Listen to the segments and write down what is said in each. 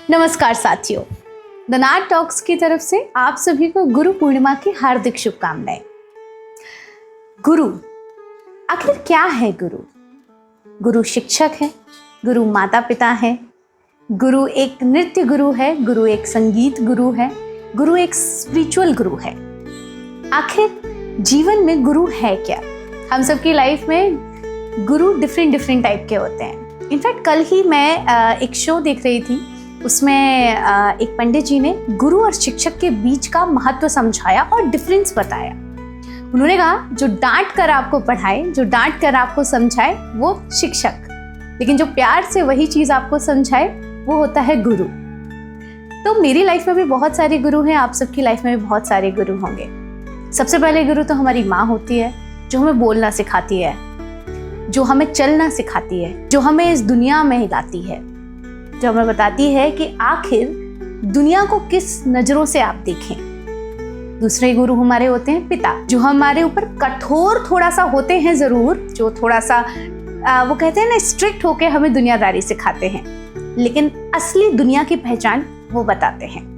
नमस्कार साथियों, the naught talks की तरफ से आप सभी को गुरु पूर्णिमा की हार्दिक शुभकामनाएं। गुरु आखिर क्या है? गुरु शिक्षक है, गुरु माता पिता है, गुरु एक नृत्य गुरु है, गुरु एक संगीत गुरु है, गुरु एक स्पिरिचुअल गुरु है। आखिर जीवन में गुरु है क्या? हम सबकी लाइफ में गुरु डिफरेंट टाइप के होते हैं। इनफैक्ट कल ही मैं एक शो देख रही थी, उसमें एक पंडित जी ने गुरु और शिक्षक के बीच का महत्व समझाया और डिफरेंस बताया। उन्होंने कहा जो डांट कर आपको पढ़ाए, जो डांट कर आपको समझाए वो शिक्षक, लेकिन जो प्यार से वही चीज़ आपको समझाए वो होता है गुरु। तो मेरी लाइफ में भी बहुत सारे गुरु हैं, आप सबकी लाइफ में भी बहुत सारे गुरु होंगे। सबसे पहले गुरु तो हमारी माँ होती है, जो हमें बोलना सिखाती है, जो हमें चलना सिखाती है, जो हमें इस दुनिया में हिलाती है, जो हमें बताती है कि आखिर दुनिया को किस नजरों से आप देखें। दूसरे गुरु हमारे होते हैं पिता, जो हमारे ऊपर कठोर थोड़ा सा होते हैं जरूर, जो थोड़ा सा वो कहते हैं ना स्ट्रिक्ट होके हमें दुनियादारी सिखाते हैं, लेकिन असली दुनिया की पहचान वो बताते हैं।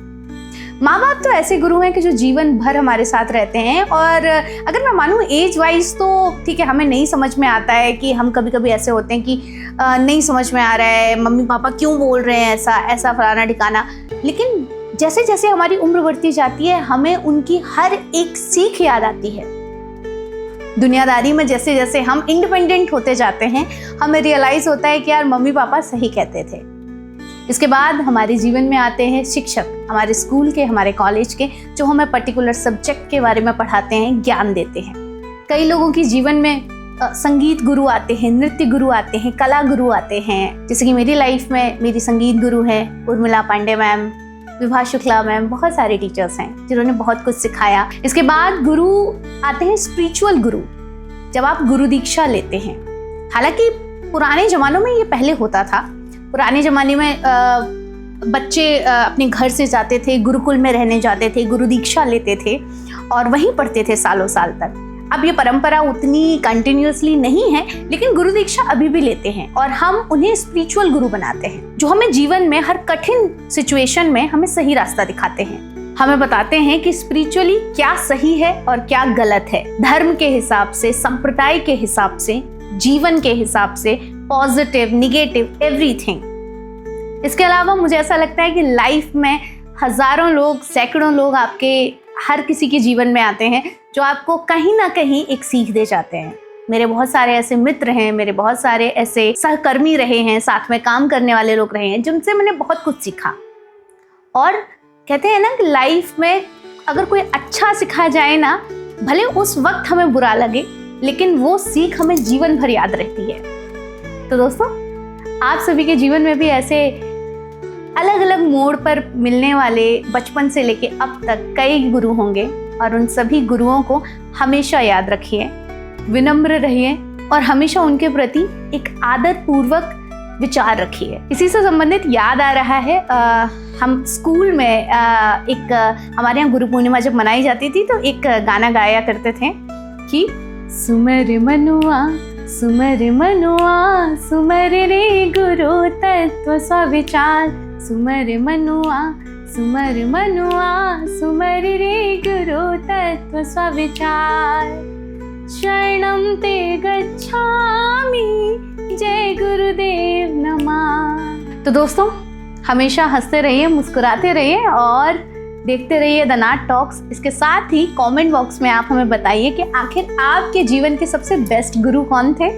माँ बाप तो ऐसे गुरु हैं कि जो जीवन भर हमारे साथ रहते हैं। और अगर मैं मानूँ एज वाइज तो ठीक है, हमें नहीं समझ में आता है कि हम कभी कभी ऐसे होते हैं कि नहीं समझ में आ रहा है मम्मी पापा क्यों बोल रहे हैं ऐसा फलाना ठिकाना, लेकिन जैसे जैसे हमारी उम्र बढ़ती जाती है हमें उनकी हर एक सीख याद आती है। दुनियादारी में जैसे जैसे हम इंडिपेंडेंट होते जाते हैं हमें रियलाइज होता है कि यार मम्मी पापा सही कहते थे। इसके बाद हमारे जीवन में आते हैं शिक्षक, हमारे स्कूल के, हमारे कॉलेज के, जो हमें पर्टिकुलर सब्जेक्ट के बारे में पढ़ाते हैं, ज्ञान देते हैं। कई लोगों की जीवन में संगीत गुरु आते हैं, नृत्य गुरु आते हैं, कला गुरु आते हैं। जैसे कि मेरी लाइफ में मेरी संगीत गुरु हैं उर्मिला पांडे मैम, विभा शुक्ला मैम, बहुत सारे टीचर्स हैं जिन्होंने बहुत कुछ सिखाया। इसके बाद गुरु आते हैं स्पिरिचुअल गुरु, जब आप गुरु दीक्षा लेते हैं। हालांकि पुराने ज़मानों में ये पहले होता था। पुराने ज़माने में बच्चे अपने घर से जाते थे, गुरुकुल में रहने जाते थे, गुरु दीक्षा लेते थे और वहीं पढ़ते थे सालों साल तक। अब ये परंपरा उतनी कंटिन्यूअसली नहीं है, लेकिन गुरु दीक्षा अभी भी लेते हैं और हम उन्हें स्पिरिचुअल गुरु बनाते हैं, जो हमें जीवन में हर कठिन सिचुएशन में हमें सही रास्ता दिखाते हैं। हमें बताते हैं कि स्पिरिचुअली क्या सही है और क्या गलत है, धर्म के हिसाब से, संप्रदाय के हिसाब से, जीवन के हिसाब से, पॉजिटिव निगेटिव एवरीथिंग। इसके अलावा मुझे ऐसा लगता है कि लाइफ में हजारों लोग, सैकड़ों लोग आपके हर किसी के जीवन में आते हैं जो आपको कहीं ना कहीं एक सीख दे जाते हैं। मेरे बहुत सारे ऐसे मित्र हैं, मेरे बहुत सारे ऐसे सहकर्मी रहे हैं, साथ में काम करने वाले लोग रहे हैं जिनसे मैंने बहुत कुछ सीखा। और कहते हैं ना कि लाइफ में अगर कोई अच्छा सिखाया जाए ना, भले उस वक्त हमें बुरा लगे, लेकिन वो सीख हमें जीवन भर याद रहती है। तो दोस्तों, आप सभी के जीवन में भी ऐसे अलग अलग मोड़ पर मिलने वाले बचपन से लेके अब तक कई गुरु होंगे और उन सभी गुरुओं को हमेशा याद रखिए, विनम्र रहिए और हमेशा उनके प्रति एक आदर पूर्वक विचार रखिए। इसी से संबंधित याद आ रहा है, हम स्कूल में एक हमारे यहाँ गुरु पूर्णिमा जब मनाई जाती थी तो एक गाना गाया करते थे कि सुमर मनुआ सुमर मनुआ सुमर रे गुरु तत्व स्विचार, सुमर मनुआ सुमर मनुआ सुमर रे गुरु तत्व स्विचार, शरणं ते गच्छामि जय गुरुदेव नमः। तो दोस्तों, हमेशा हंसते रहिए, मुस्कुराते रहिए और देखते रहिए द नाट टॉक्स। इसके साथ ही कमेंट बॉक्स में आप हमें बताइए कि आखिर आपके जीवन के सबसे बेस्ट गुरु कौन थे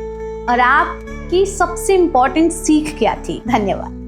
और आपकी सबसे इम्पोर्टेंट सीख क्या थी। धन्यवाद।